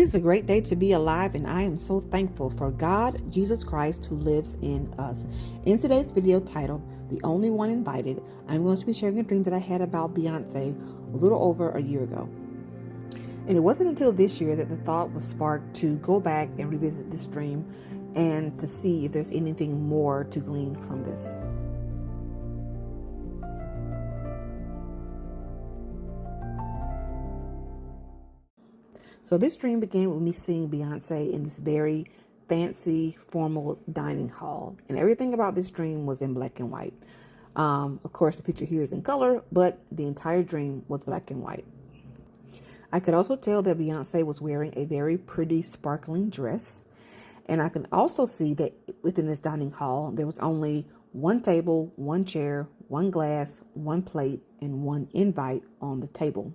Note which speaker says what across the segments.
Speaker 1: is a great day to be alive, and I am so thankful for God, Jesus Christ, who lives in us. In today's video titled, The Only One Invited, I'm going to be sharing a dream that I had about Beyonce a little over a year ago. And it wasn't until this year that the thought was sparked to go back and revisit this dream and to see if there's anything more to glean from this. So this dream began with me seeing Beyonce in this very fancy, formal dining hall. And everything about this dream was in black and white. Of course, the picture here is in color, but the entire dream was black and white. I could also tell that Beyonce was wearing a very pretty, sparkling dress. And I can also see that within this dining hall, there was only one table, one chair, one glass, one plate, and one invite on the table.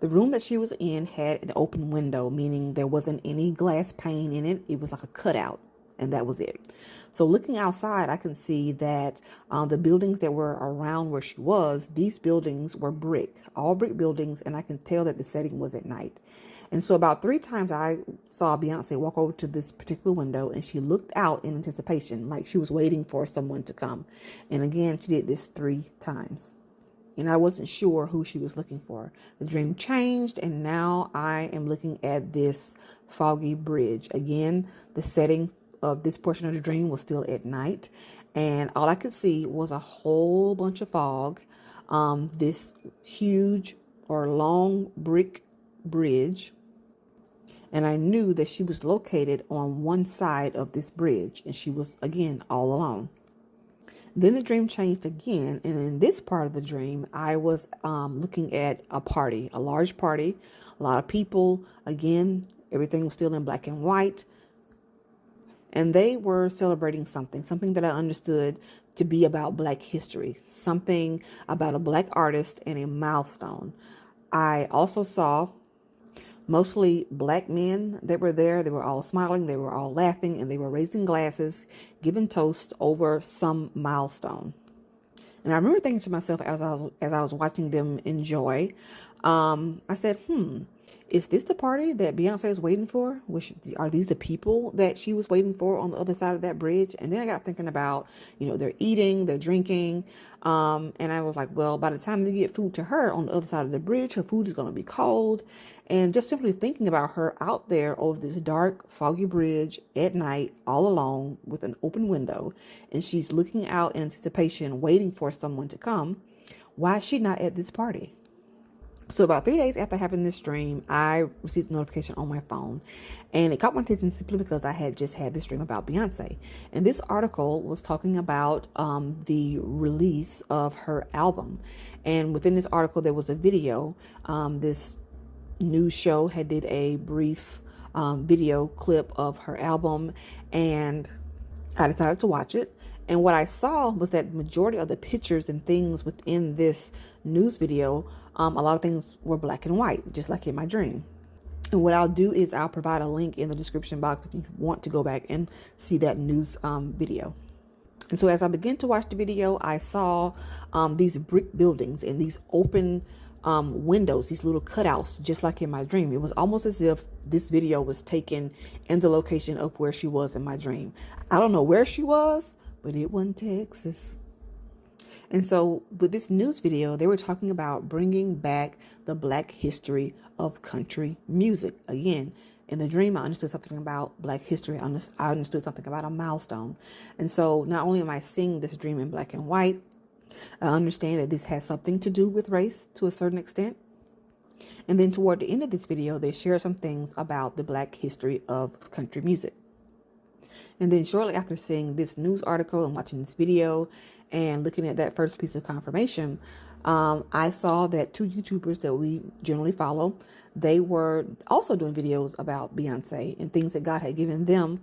Speaker 1: The room that she was in had an open window, meaning there wasn't any glass pane in it. It was like a cutout, and that was it. So looking outside, I can see that the buildings that were around where she was, these buildings were brick, all brick buildings, and I can tell that the setting was at night. And so about 3 times I saw Beyonce walk over to this particular window, and she looked out in anticipation, like she was waiting for someone to come. And again, she did this 3 times. And I wasn't sure who she was looking for. The dream changed, and now I am looking at this foggy bridge. Again, the setting of this portion of the dream was still at night, and all I could see was a whole bunch of fog. This huge or long brick bridge, and I knew that she was located on one side of this bridge, and she was, again, all alone. Then the dream changed again, and in this part of the dream, I was looking at a party, a large party, a lot of people. Again, everything was still in black and white, and they were celebrating something that I understood to be about Black history, something about a Black artist and a milestone. I also saw mostly Black men that were there. They were all smiling, they were all laughing, and they were raising glasses, giving toast over some milestone. And I remember thinking to myself as I was watching them enjoy, I said, is this the party that Beyonce is waiting for? Are these the people that she was waiting for on the other side of that bridge? And then I got thinking about, they're eating, they're drinking. And I was like, well, by the time they get food to her on the other side of the bridge, her food is going to be cold. And just simply thinking about her out there over this dark, foggy bridge at night, all alone with an open window, and she's looking out in anticipation, waiting for someone to come. Why is she not at this party? So about 3 days after having this dream, I received a notification on my phone, and it caught my attention simply because I had just had this dream about Beyonce. And this article was talking about the release of her album. And within this article, there was a video. This news show had did a brief video clip of her album, and I decided to watch it. And what I saw was that the majority of the pictures and things within this news video, a lot of things were black and white, just like in my dream. And what I'll do is I'll provide a link in the description box if you want to go back and see that news video. And so as I began to watch the video, I saw these brick buildings and these open windows, these little cutouts, just like in my dream. It was almost as if this video was taken in the location of where she was in my dream. I don't know where she was, but it wasn't Texas. And so with this news video, they were talking about bringing back the Black history of country music. Again, in the dream, I understood something about Black history. I understood something about a milestone. And so not only am I seeing this dream in black and white, I understand that this has something to do with race to a certain extent. And then toward the end of this video, they share some things about the Black history of country music. And then shortly after seeing this news article and watching this video and looking at that first piece of confirmation, I saw that 2 YouTubers that we generally follow, they were also doing videos about Beyonce and things that God had given them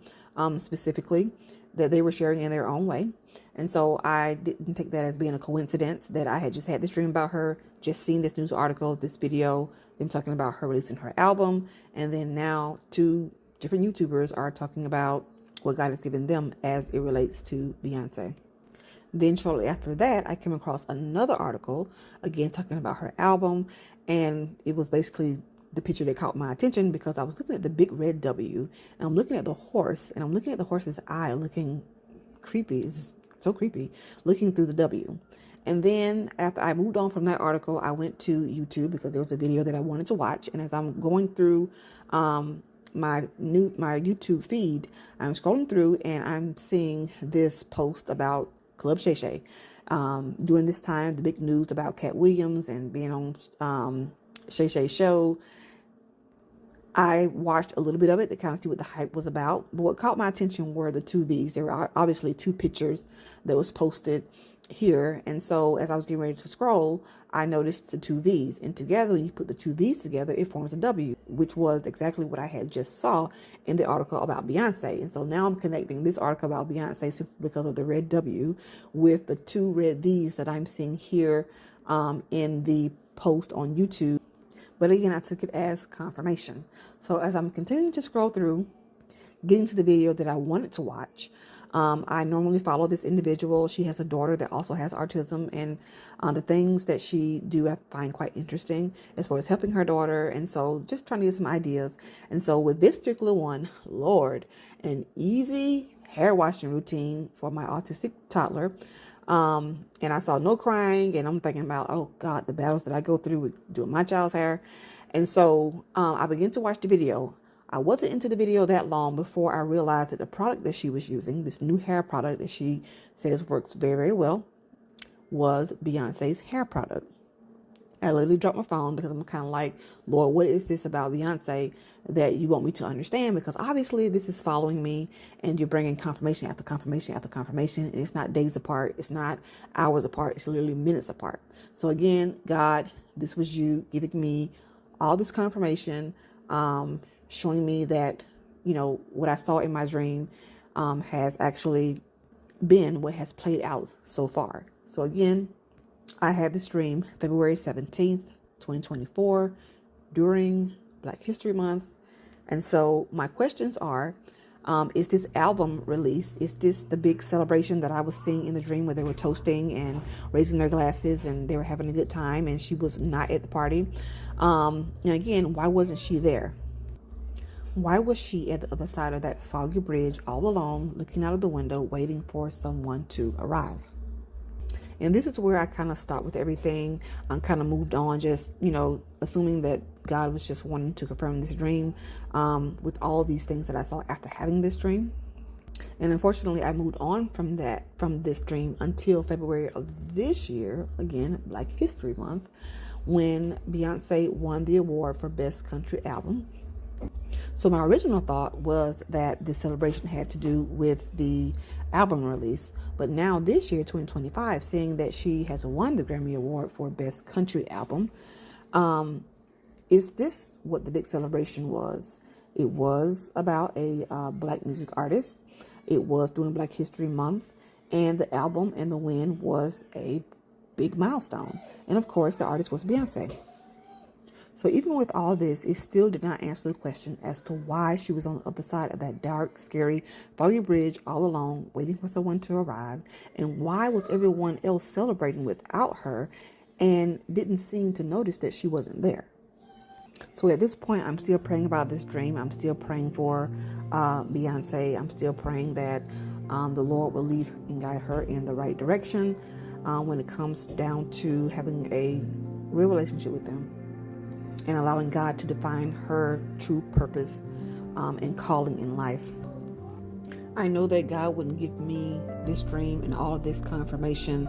Speaker 1: specifically that they were sharing in their own way. And so I didn't take that as being a coincidence that I had just had this dream about her, just seen this news article, this video, them talking about her releasing her album. And then now 2 different YouTubers are talking about what God has given them as it relates to Beyonce. Then shortly after that, I came across another article, again talking about her album, and it was basically the picture that caught my attention because I was looking at the big red W, and I'm looking at the horse, and I'm looking at the horse's eye looking creepy. It's so creepy, looking through the W. And then after I moved on from that article, I went to YouTube because there was a video that I wanted to watch. And as I'm going through my YouTube feed, I'm scrolling through and I'm seeing this post about Club Shay Shay. During this time, the big news about Cat Williams and being on Shay Shay's show. I watched a little bit of it to kind of see what the hype was about. But what caught my attention were the two V's. There were obviously two pictures that was posted here. And so as I was getting ready to scroll, I noticed the two V's. And together, when you put the two V's together, it forms a W, which was exactly what I had just saw in the article about Beyonce. And so now I'm connecting this article about Beyonce simply because of the red W with the two red V's that I'm seeing here in the post on YouTube. But again, I took it as confirmation. So as I'm continuing to scroll through, getting to the video that I wanted to watch, I normally follow this individual. She has a daughter that also has autism, and the things that she do I find quite interesting as far as helping her daughter. And so just trying to get some ideas. And so with this particular one, Lord, an easy hair washing routine for my autistic toddler. And I saw no crying, and I'm thinking about, oh God, the battles that I go through with doing my child's hair. And so I began to watch the video. I wasn't into the video that long before I realized that the product that she was using, this new hair product that she says works very, very well, was Beyonce's hair product. I literally dropped my phone because I'm kind of like, Lord, what is this about Beyonce that you want me to understand? Because obviously this is following me and you're bringing confirmation after confirmation after confirmation. And it's not days apart. It's not hours apart. It's literally minutes apart. So again, God, this was you giving me all this confirmation, showing me that, you know, what I saw in my dream has actually been what has played out so far. So again, I had this dream February 17th, 2024, during Black History Month. And so my questions are, is this album release? Is this the big celebration that I was seeing in the dream where they were toasting and raising their glasses and they were having a good time and she was not at the party? And again, why wasn't she there? Why was she at the other side of that foggy bridge all alone, looking out of the window, waiting for someone to arrive? And this is where I kind of stopped with everything. I kind of moved on, just, you know, assuming that God was just wanting to confirm this dream with all these things that I saw after having this dream. And unfortunately, I moved on from this dream until February of this year, again, Black History Month, when Beyonce won the award for Best Country Album. So my original thought was that the celebration had to do with the album release. But now this year, 2025, seeing that she has won the Grammy Award for Best Country Album, is this what the big celebration was? It was about a Black music artist. It was during Black History Month. And the album and the win was a big milestone. And of course, the artist was Beyonce. So even with all this, it still did not answer the question as to why she was on the other side of that dark, scary, foggy bridge all alone, waiting for someone to arrive. And why was everyone else celebrating without her and didn't seem to notice that she wasn't there? So at this point, I'm still praying about this dream. I'm still praying for Beyonce. I'm still praying that the Lord will lead and guide her in the right direction when it comes down to having a real relationship with them, and allowing God to define her true purpose and calling in life. I know that God wouldn't give me this dream and all of this confirmation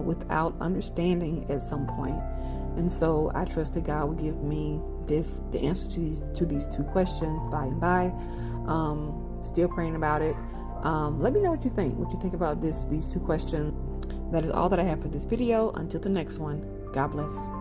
Speaker 1: without understanding at some point. And so I trust that God will give me the answer to these two questions by and by. Still praying about it. Let me know what you think about these two questions. That is all that I have for this video. Until the next one, God bless.